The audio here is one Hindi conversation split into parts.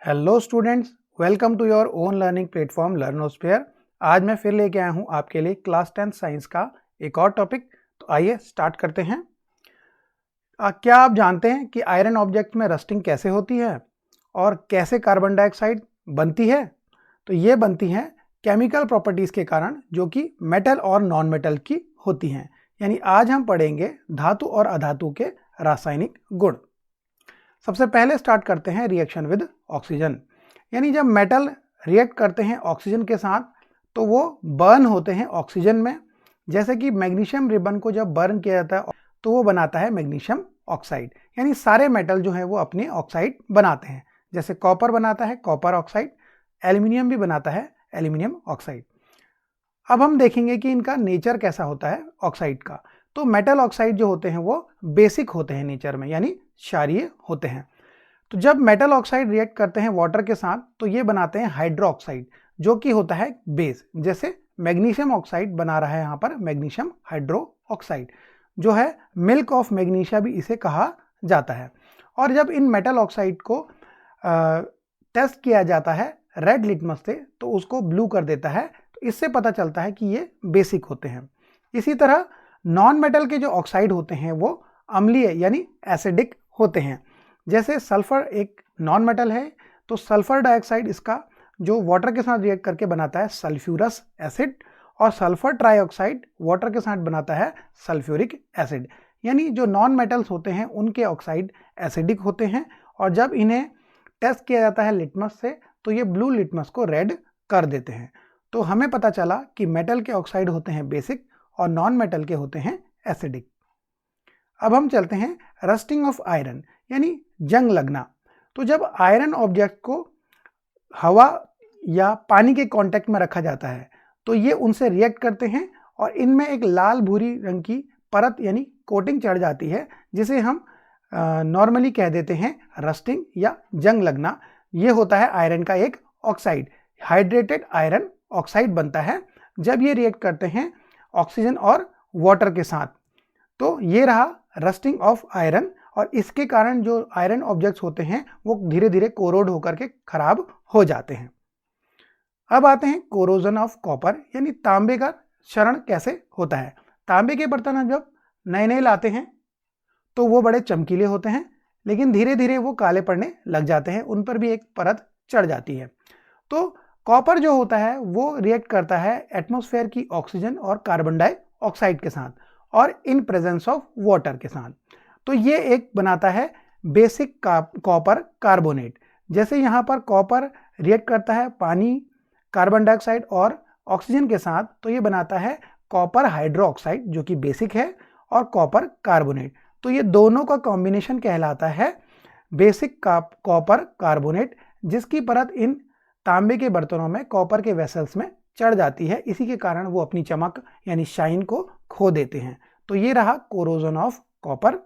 Hello students, welcome to your own learning platform Learnosphere. आज मैं फिर लेके आया हूँ आपके लिए क्लास 10 साइंस का एक और टॉपिक। तो आइए स्टार्ट करते हैं। क्या आप जानते हैं कि आयरन ऑब्जेक्ट में रस्टिंग कैसे होती है और कैसे कार्बन डाइऑक्साइड बनती है? तो ये बनती हैं केमिकल प्रॉपर्टीज़ के कारण, जो कि मेटल और नॉन मेटल की होती हैं। यानी आज हम पढ़ेंगे धातु और अधातु के रासायनिक गुण। सबसे पहले स्टार्ट करते हैं रिएक्शन विद ऑक्सीजन। यानी जब मेटल रिएक्ट करते हैं ऑक्सीजन के साथ तो वो बर्न होते हैं ऑक्सीजन में। जैसे कि मैग्नीशियम रिबन को जब बर्न किया जाता है तो वो बनाता है मैग्नीशियम ऑक्साइड। यानी सारे मेटल जो है वो अपने ऑक्साइड बनाते हैं। जैसे कॉपर बनाता है कॉपर ऑक्साइड, एल्यूमिनियम भी बनाता है एल्यूमिनियम ऑक्साइड। अब हम देखेंगे कि इनका नेचर कैसा होता है ऑक्साइड का। तो मेटल ऑक्साइड जो होते हैं वो बेसिक होते हैं नेचर में, यानी क्षारीय होते हैं। तो जब मेटल ऑक्साइड रिएक्ट करते हैं वाटर के साथ तो ये बनाते हैं हाइड्रो ऑक्साइड, जो कि होता है बेस। जैसे मैग्नीशियम ऑक्साइड बना रहा है यहाँ पर मैग्नीशियम हाइड्रो ऑक्साइड, जो है मिल्क ऑफ मैग्नीशिया भी इसे कहा जाता है। और जब इन मेटल ऑक्साइड को टेस्ट किया जाता है रेड लिटमस से तो उसको ब्लू कर देता है। तो इससे पता चलता है कि ये बेसिक होते हैं। इसी तरह नॉन मेटल के जो ऑक्साइड होते हैं वो अम्लीय यानी एसिडिक होते हैं। जैसे सल्फर एक नॉन मेटल है, तो सल्फर डाइऑक्साइड इसका जो वाटर के साथ रिएक्ट करके बनाता है सल्फ्यूरस एसिड, और सल्फर ट्राइऑक्साइड वाटर के साथ बनाता है सल्फ्यूरिक एसिड। यानी जो नॉन मेटल्स होते हैं उनके ऑक्साइड एसिडिक होते हैं, और जब इन्हें टेस्ट किया जाता है लिटमस से तो ये ब्लू लिटमस को रेड कर देते हैं। तो हमें पता चला कि मेटल के ऑक्साइड होते हैं बेसिक और नॉन मेटल के होते हैं एसिडिक। अब हम चलते हैं रस्टिंग ऑफ आयरन, यानी जंग लगना। तो जब आयरन ऑब्जेक्ट को हवा या पानी के कांटेक्ट में रखा जाता है तो ये उनसे रिएक्ट करते हैं और इनमें एक लाल भूरी रंग की परत यानी कोटिंग चढ़ जाती है, जिसे हम नॉर्मली कह देते हैं रस्टिंग या जंग लगना। ये होता है आयरन का एक ऑक्साइड, हाइड्रेटेड आयरन ऑक्साइड बनता है जब ये रिएक्ट करते हैं ऑक्सीजन और वाटर के साथ। तो ये रहा रस्टिंग ऑफ आयरन, और इसके कारण जो आयरन ऑब्जेक्ट्स होते हैं वो धीरे धीरे कोरोड होकर के खराब हो जाते हैं। अब आते हैं कोरोजन ऑफ कॉपर, यानी तांबे का क्षरण कैसे होता है। तांबे के बर्तन हम जब नए नए लाते हैं तो वो बड़े चमकीले होते हैं, लेकिन धीरे धीरे वो काले पड़ने लग जाते हैं, उन पर भी एक परत चढ़ जाती है। तो कॉपर जो होता है वो रिएक्ट करता है एटमॉस्फेयर की ऑक्सीजन और कार्बन डाइऑक्साइड के साथ और इन प्रेजेंस ऑफ वाटर के साथ। तो ये एक बनाता है बेसिक कॉपर कार्बोनेट। जैसे यहाँ पर कॉपर रिएक्ट करता है पानी, कार्बन डाइऑक्साइड और ऑक्सीजन के साथ, तो ये बनाता है कॉपर हाइड्रो ऑक्साइड, जो कि बेसिक है, और कॉपर कार्बोनेट। तो ये दोनों का कॉम्बिनेशन कहलाता है बेसिक कॉपर कार्बोनेट, जिसकी परत इन तांबे के बर्तनों में कॉपर के वेसल्स में चढ़ जाती है। इसी के कारण वो अपनी चमक यानी शाइन को खो देते हैं। तो ये रहा कोरोजन ऑफ कॉपर।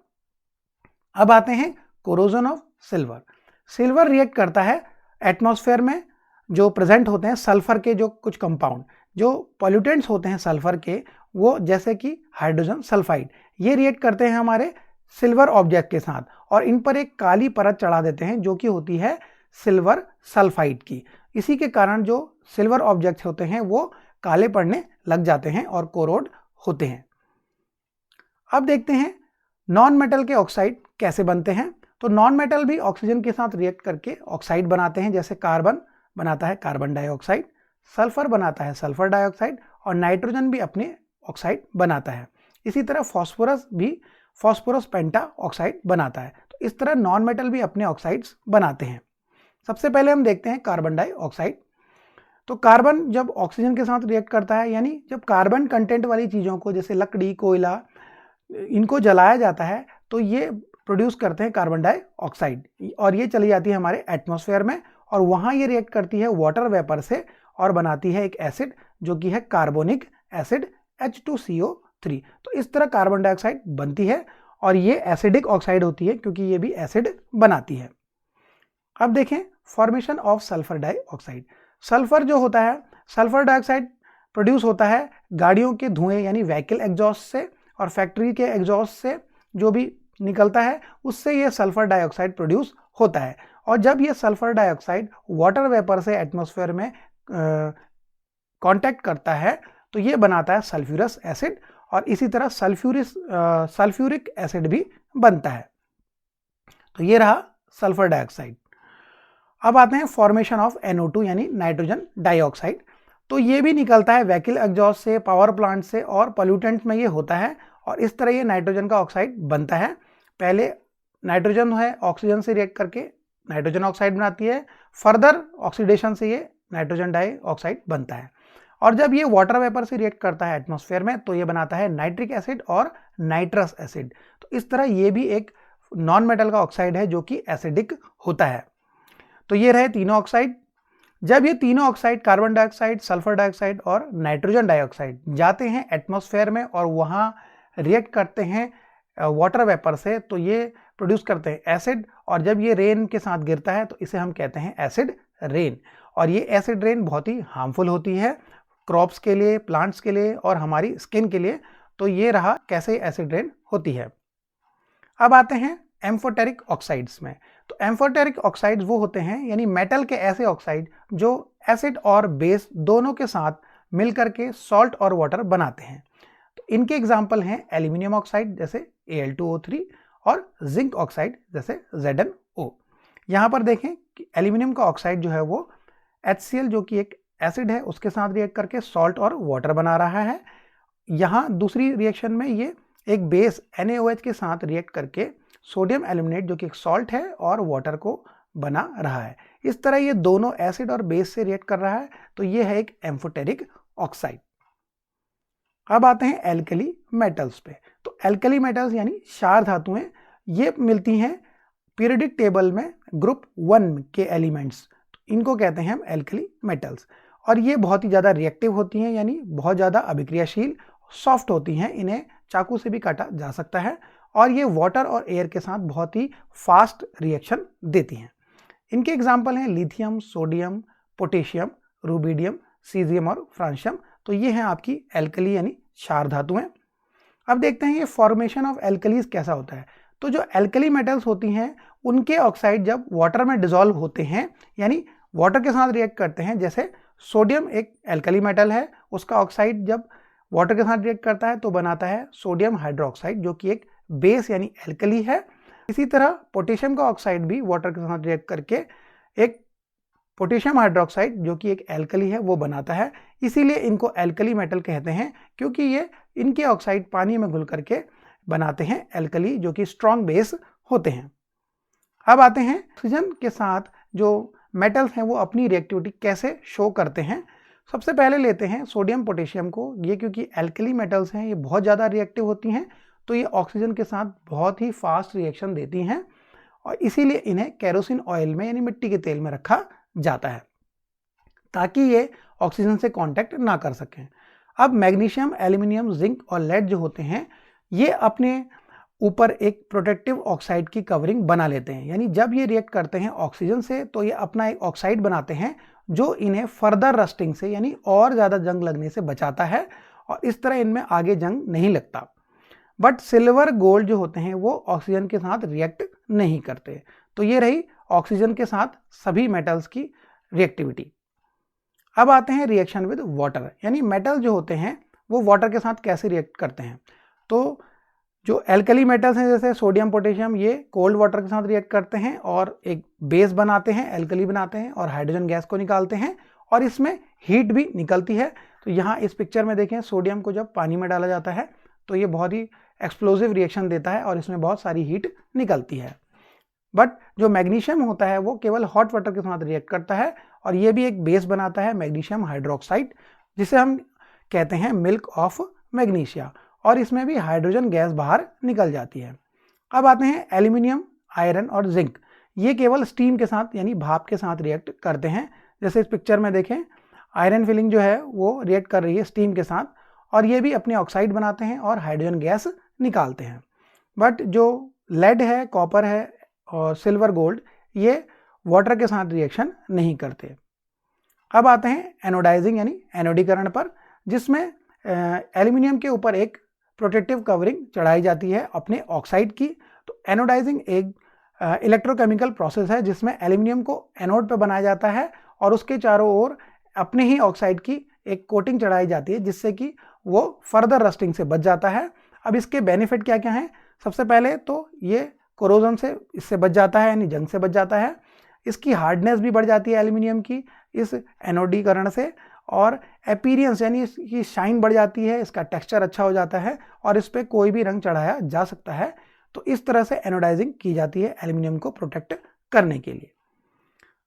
अब आते हैं corrosion of silver. Silver react करता है एटमॉस्फेयर में जो प्रेजेंट होते हैं सल्फर के जो कुछ कंपाउंड, जो पॉल्यूटेंट्स होते हैं सल्फर के, वो जैसे कि हाइड्रोजन सल्फाइड, ये रिएक्ट करते हैं हमारे सिल्वर ऑब्जेक्ट के साथ और इन पर एक काली परत चढ़ा देते हैं जो कि होती है सिल्वर सल्फाइड की। इसी के कारण जो सिल्वर ऑब्जेक्ट्स होते हैं वो काले पड़ने लग जाते हैं और कोरोड होते हैं। अब देखते हैं नॉन मेटल के ऑक्साइड कैसे बनते हैं। तो नॉन मेटल भी ऑक्सीजन के साथ रिएक्ट करके ऑक्साइड बनाते हैं। जैसे कार्बन बनाता है कार्बन डाइऑक्साइड, सल्फर बनाता है सल्फर डाइऑक्साइड, और नाइट्रोजन भी अपने ऑक्साइड बनाता है। इसी तरह फॉस्फोरस भी फॉस्फोरस पेंटा ऑक्साइड बनाता है। तो इस तरह नॉन मेटल भी अपने ऑक्साइड्स बनाते हैं। सबसे पहले हम देखते हैं कार्बन डाइऑक्साइड। तो कार्बन जब ऑक्सीजन के साथ रिएक्ट करता है, यानी जब कार्बन कंटेंट वाली चीज़ों को जैसे लकड़ी, कोयला, इनको जलाया जाता है तो ये प्रोड्यूस करते हैं कार्बन डाइऑक्साइड, और ये चली जाती है हमारे एटमॉस्फेयर में, और वहाँ ये रिएक्ट करती है वाटर वेपर से और बनाती है एक एसिड जो कि है कार्बोनिक एसिड H2CO3। तो इस तरह कार्बन डाइऑक्साइड बनती है और ये एसिडिक ऑक्साइड होती है क्योंकि ये भी एसिड बनाती है। अब देखें formation of sulphur dioxide. Sulphur जो होता है, सल्फर डाइऑक्साइड प्रोड्यूस होता है गाड़ियों के धुएं यानी व्हीकल एग्जॉस्ट से, और फैक्ट्री के एग्जॉस्ट से जो भी निकलता है उससे ये सल्फर डाइऑक्साइड प्रोड्यूस होता है। और जब ये सल्फर डाइऑक्साइड वाटर वेपर से एटमॉस्फेयर में कांटेक्ट करता है तो ये बनाता है सल्फ्यूरस एसिड, और इसी तरह सल्फ्यूरिक एसिड भी बनता है। तो ये रहा सल्फर डाइऑक्साइड। अब आते हैं फॉर्मेशन ऑफ NO2 यानी नाइट्रोजन डाइऑक्साइड। तो ये भी निकलता है व्हीकल एग्जॉस्ट से, पावर प्लांट से, और पोल्यूटेंट में ये होता है, और इस तरह ये नाइट्रोजन का ऑक्साइड बनता है। पहले नाइट्रोजन है ऑक्सीजन से रिएक्ट करके नाइट्रोजन ऑक्साइड बनाती है, फर्दर ऑक्सीडेशन से ये नाइट्रोजन डाइऑक्साइड बनता है, और जब ये वाटर वेपर से रिएक्ट करता है एटमॉस्फेयर में तो ये बनाता है नाइट्रिक एसिड और नाइट्रस एसिड। तो इस तरह ये भी एक नॉन मेटल का ऑक्साइड है जो कि एसिडिक होता है। तो ये रहे तीनों ऑक्साइड। जब ये तीनों oxide carbon dioxide, sulphur dioxide और नाइट्रोजन डाइऑक्साइड जाते हैं एटमॉस्फेयर में और वहाँ रिएक्ट करते हैं वाटर वेपर से, तो ये प्रोड्यूस करते हैं एसिड, और जब ये रेन के साथ गिरता है तो इसे हम कहते हैं एसिड रेन। और ये एसिड रेन बहुत ही हार्मफुल होती है क्रॉप्स के लिए, प्लांट्स के लिए और हमारी स्किन के लिए। तो ये रहा कैसे एसिड रेन होती है। अब आते हैं एम्फोटेरिक ऑक्साइड्स में। तो एम्फोटेरिक ऑक्साइड्स वो होते हैं यानी मेटल के ऐसे ऑक्साइड जो एसिड और बेस दोनों के साथ मिलकर के सॉल्ट और वाटर बनाते हैं। तो इनके एग्जाम्पल हैं एल्यूमिनियम ऑक्साइड जैसे Al2O3 और जिंक ऑक्साइड जैसे ZnO। यहाँ पर देखें कि एल्यूमिनियम का ऑक्साइड जो है वो HCl जो कि एक एसिड है उसके साथ रिएक्ट करके सॉल्ट और वाटर बना रहा है। यहाँ दूसरी रिएक्शन में ये एक बेस NaOH के साथ रिएक्ट करके सोडियम एल्यूमिनेट जो कि एक सॉल्ट है और वाटर को बना रहा है। इस तरह ये दोनों एसिड और बेस से रिएक्ट कर रहा है, तो ये है एक एम्फोटेरिक ऑक्साइड। अब आते हैं एल्कली मेटल्स पे। तो एल्कली मेटल्स यानी क्षार धातुएं ये मिलती हैं पीरियोडिक टेबल में ग्रुप 1 के एलिमेंट्स, तो इनको कहते हैं हम एल्कली मेटल्स। और ये बहुत ही ज़्यादा रिएक्टिव होती हैं यानी बहुत ज़्यादा अभिक्रियाशील, सॉफ्ट होती हैं, इन्हें चाकू से भी काटा जा सकता है, और ये वाटर और एयर के साथ बहुत ही फास्ट रिएक्शन देती हैं। इनके एग्जाम्पल हैं lithium, sodium, potassium, rubidium, caesium और फ्रांशियम। तो ये हैं आपकी एल्कली यानी क्षार धातुएं। अब देखते हैं ये फॉर्मेशन ऑफ एल्कलीज कैसा होता है। तो जो एल्कली मेटल्स होती हैं उनके ऑक्साइड जब वाटर में डिसॉल्व होते हैं यानी वाटर के साथ रिएक्ट करते हैं, जैसे सोडियम एक एल्कली मेटल है, उसका ऑक्साइड जब वाटर के साथ रिएक्ट करता है तो बनाता है सोडियम हाइड्रोक्साइड जो कि एक बेस यानी एल्कली है। इसी तरह पोटेशियम का ऑक्साइड भी वाटर के साथ रिएक्ट करके एक पोटेशियम हाइड्रोक्साइड जो कि एक एल्कली है वो बनाता है। इसीलिए इनको एल्कली मेटल कहते हैं क्योंकि ये इनके ऑक्साइड पानी में घुल करके बनाते हैं एल्कली जो कि स्ट्रॉन्ग बेस होते हैं। अब आते हैं ऑक्सीजन के साथ जो मेटल्स हैं वो अपनी रिएक्टिविटी कैसे शो करते हैं। सबसे पहले लेते हैं सोडियम पोटेशियम को। ये क्योंकि एल्कली मेटल्स हैं ये बहुत ज़्यादा रिएक्टिव होती हैं, तो ये ऑक्सीजन के साथ बहुत ही फास्ट रिएक्शन देती हैं, और इसीलिए इन्हें केरोसिन ऑयल में यानी मिट्टी के तेल में रखा जाता है ताकि ये ऑक्सीजन से कांटेक्ट ना कर सकें। अब मैग्नीशियम, एल्यूमिनियम, जिंक और लेड जो होते हैं ये अपने ऊपर एक प्रोटेक्टिव ऑक्साइड की कवरिंग बना लेते हैं, यानी जब ये रिएक्ट करते हैं ऑक्सीजन से तो ये अपना एक ऑक्साइड बनाते हैं जो इन्हें फर्दर रस्टिंग से यानी और ज़्यादा जंग लगने से बचाता है, और इस तरह इनमें आगे जंग नहीं लगता। बट सिल्वर, गोल्ड जो होते हैं वो ऑक्सीजन के साथ रिएक्ट नहीं करते। तो ये रही ऑक्सीजन के साथ सभी मेटल्स की रिएक्टिविटी। अब आते हैं रिएक्शन विद वाटर, यानी मेटल जो होते हैं वो वाटर के साथ कैसे रिएक्ट करते हैं। तो जो एल्कली मेटल्स हैं जैसे सोडियम, पोटेशियम, ये कोल्ड वाटर के साथ रिएक्ट करते हैं और एक बेस बनाते हैं, एल्कली बनाते हैं और हाइड्रोजन गैस को निकालते हैं, और इसमें हीट भी निकलती है। तो यहाँ इस पिक्चर में देखें सोडियम को जब पानी में डाला जाता है तो ये बहुत ही एक्सप्लोजिव रिएक्शन देता है और इसमें बहुत सारी हीट निकलती है। बट जो मैग्नीशियम होता है वो केवल हॉट वाटर के साथ रिएक्ट करता है और ये भी एक बेस बनाता है मैग्नीशियम हाइड्रोक्साइड, जिसे हम कहते हैं मिल्क ऑफ मैग्नीशिया, और इसमें भी हाइड्रोजन गैस बाहर निकल जाती है। अब आते हैं एल्यूमिनियम, आयरन और जिंक। ये केवल स्टीम के साथ यानी भाप के साथ रिएक्ट करते हैं। जैसे इस पिक्चर में देखें आयरन फिलिंग जो है वो रिएक्ट कर रही है स्टीम के साथ, और ये भी अपने ऑक्साइड बनाते हैं और हाइड्रोजन गैस निकालते हैं। बट जो लेड है, कॉपर है और सिल्वर, गोल्ड, ये वाटर के साथ रिएक्शन नहीं करते। अब आते हैं एनोडाइजिंग यानी एनोडीकरण पर, जिसमें एल्यूमिनियम के ऊपर एक प्रोटेक्टिव कवरिंग चढ़ाई जाती है अपने ऑक्साइड की। तो एनोडाइजिंग एक इलेक्ट्रोकेमिकल प्रोसेस है जिसमें एल्यूमिनियम को एनोड पे बनाया जाता है और उसके चारों ओर अपने ही ऑक्साइड की एक कोटिंग चढ़ाई जाती है जिससे कि वो फर्दर रस्टिंग से बच जाता है। अब इसके बेनिफिट क्या क्या हैं? सबसे पहले तो ये कोरोजन से इससे बच जाता है, यानी जंग से बच जाता है। इसकी हार्डनेस भी बढ़ जाती है एल्यूमिनियम की इस एनोडीकरण से, और अपीयरेंस यानी इसकी शाइन बढ़ जाती है, इसका टेक्सचर अच्छा हो जाता है और इस पर कोई भी रंग चढ़ाया जा सकता है। तो इस तरह से एनोडाइजिंग की जाती है एल्यूमिनियम को प्रोटेक्ट करने के लिए।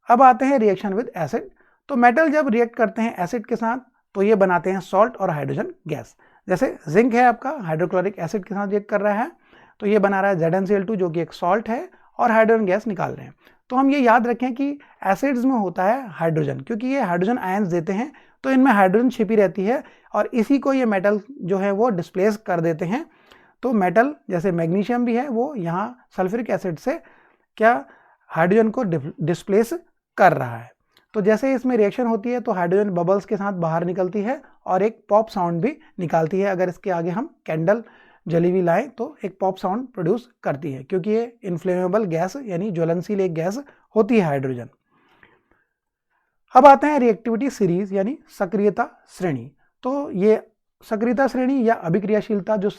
अब आते हैं रिएक्शन विद एसिड। तो मेटल जब रिएक्ट करते हैं एसिड के साथ तो ये बनाते हैं सॉल्ट और हाइड्रोजन गैस। जैसे जिंक है आपका, हाइड्रोक्लोरिक एसिड के साथ रिएक्ट कर रहा है तो ये बना रहा है ZnCl2 जो कि एक सॉल्ट है, और हाइड्रोजन गैस निकाल रहे हैं। तो हम ये याद रखें कि एसिड्स में होता है हाइड्रोजन, क्योंकि ये हाइड्रोजन आयंस देते हैं तो इनमें हाइड्रोजन छिपी रहती है और इसी को ये मेटल जो है वो डिस्प्लेस कर देते हैं। तो मेटल जैसे मैग्नीशियम भी है वो यहाँ सल्फ्यूरिक एसिड से क्या हाइड्रोजन को डिस्प्लेस कर रहा है। तो जैसे इसमें रिएक्शन होती है तो हाइड्रोजन बबल्स के साथ बाहर निकलती है और एक पॉप साउंड भी निकालती है। अगर इसके आगे हम कैंडल जली हुई लाएं तो एक पॉप साउंड प्रोड्यूस करती है, क्योंकि ये इन्फ्लेमेबल गैस यानी ज्वलनशील एक गैस होती है हाइड्रोजन। अब आते हैं रिएक्टिविटी सीरीज यानी सक्रियता श्रेणी। तो ये सक्रियता श्रेणी या अभिक्रियाशीलता जो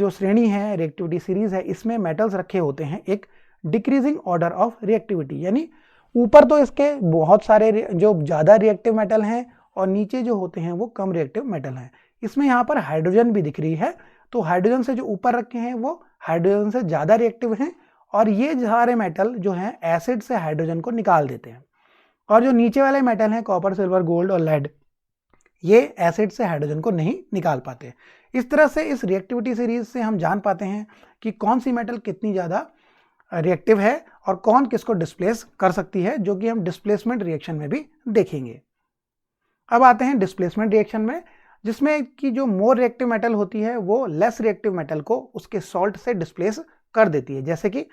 श्रेणी है, रिएक्टिविटी सीरीज है, इसमें मेटल्स रखे होते हैं एक डिक्रीजिंग ऑर्डर ऑफ रिएक्टिविटी, यानी ऊपर तो इसके बहुत सारे जो ज़्यादा रिएक्टिव मेटल हैं और नीचे जो होते हैं वो कम रिएक्टिव मेटल हैं। इसमें यहाँ पर हाइड्रोजन भी दिख रही है, तो हाइड्रोजन से जो ऊपर रखे हैं वो हाइड्रोजन से ज़्यादा रिएक्टिव हैं और ये सारे मेटल जो हैं एसिड से हाइड्रोजन को निकाल देते हैं। और जो नीचे वाले मेटल हैं कॉपर, सिल्वर, गोल्ड और लेड, ये एसिड से हाइड्रोजन को नहीं निकाल पाते। इस तरह से इस रिएक्टिविटी सीरीज से हम जान पाते हैं कि कौन सी मेटल कितनी ज़्यादा रिएक्टिव है और कौन किसको डिस्प्लेस कर सकती है, जो कि हम डिस्प्लेसमेंट रिएक्शन में भी देखेंगे। अब आते हैं डिस्प्लेसमेंट रिएक्शन में, जिसमें कि जो मोर रिएक्टिव मेटल होती है वो लेस रिएक्टिव मेटल को उसके सॉल्ट से डिस्प्लेस कर देती है। जैसे कि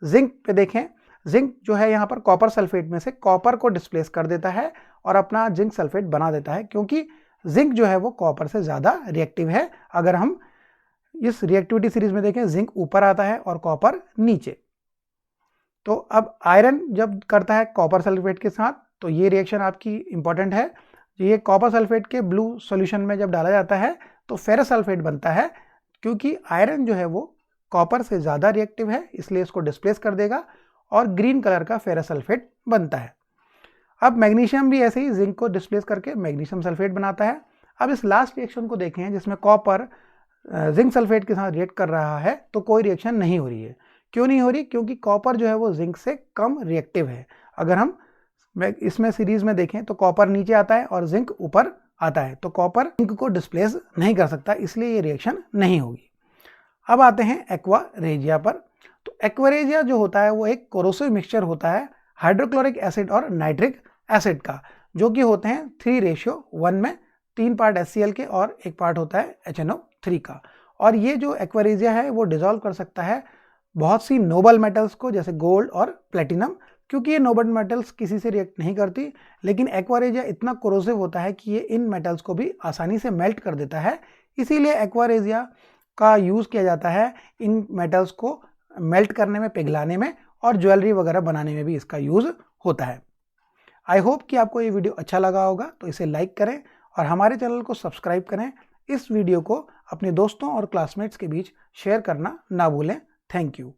जिंक पे देखें, जिंक जो है यहाँ पर कॉपर सल्फेट में से कॉपर को डिस्प्लेस कर देता है और अपना जिंक सल्फेट बना देता है, क्योंकि जिंक जो है वो कॉपर से ज़्यादा रिएक्टिव है। अगर हम इस रिएक्टिविटी सीरीज में देखें, जिंक ऊपर आता है और कॉपर नीचे। तो अब आयरन जब करता है कॉपर सल्फेट के साथ तो ये रिएक्शन आपकी इंपॉर्टेंट है। ये कॉपर सल्फेट के ब्लू सॉल्यूशन में जब डाला जाता है तो फेरस सल्फेट बनता है, क्योंकि आयरन जो है वो कॉपर से ज़्यादा रिएक्टिव है, इसलिए इसको डिस्प्लेस कर देगा और ग्रीन कलर का फेरस सल्फेट बनता है। अब मैग्नीशियम भी ऐसे ही जिंक को डिस्प्लेस करके मैग्नीशियम सल्फेट बनाता है। अब इस लास्ट रिएक्शन को देखें जिसमें कॉपर जिंक सल्फेट के साथ रिएक्ट कर रहा है तो कोई रिएक्शन नहीं हो रही है। क्यों नहीं हो रही? क्योंकि कॉपर जो है वो जिंक से कम रिएक्टिव है। अगर हम इसमें सीरीज में देखें तो कॉपर नीचे आता है और जिंक ऊपर आता है, तो कॉपर जिंक को डिस्प्लेस नहीं कर सकता, इसलिए ये रिएक्शन नहीं होगी। अब आते हैं एक्वा रेजिया पर। तो एक्वा रेजिया जो होता है वो एक कोरोसिव मिक्सचर होता है हाइड्रोक्लोरिक एसिड और नाइट्रिक एसिड का, जो कि होते हैं 3:1 में, 3 पार्ट HCl के और 1 पार्ट होता है HNO3 का। और ये जो एक्वा रेजिया है वो डिजोल्व कर सकता है बहुत सी नोबल मेटल्स को, जैसे गोल्ड और प्लेटिनम, क्योंकि ये नोबल मेटल्स किसी से रिएक्ट नहीं करती, लेकिन एक्वा रेजिया इतना कोरोसिव होता है कि ये इन मेटल्स को भी आसानी से मेल्ट कर देता है। इसीलिए एक्वा रेजिया का यूज़ किया जाता है इन मेटल्स को मेल्ट करने में, पिघलाने में, और ज्वेलरी वगैरह बनाने में भी इसका यूज़ होता है। आई होप कि आपको ये वीडियो अच्छा लगा होगा, तो इसे लाइक करें और हमारे चैनल को सब्सक्राइब करें। इस वीडियो को अपने दोस्तों और क्लासमेट्स के बीच शेयर करना ना भूलें। Thank you.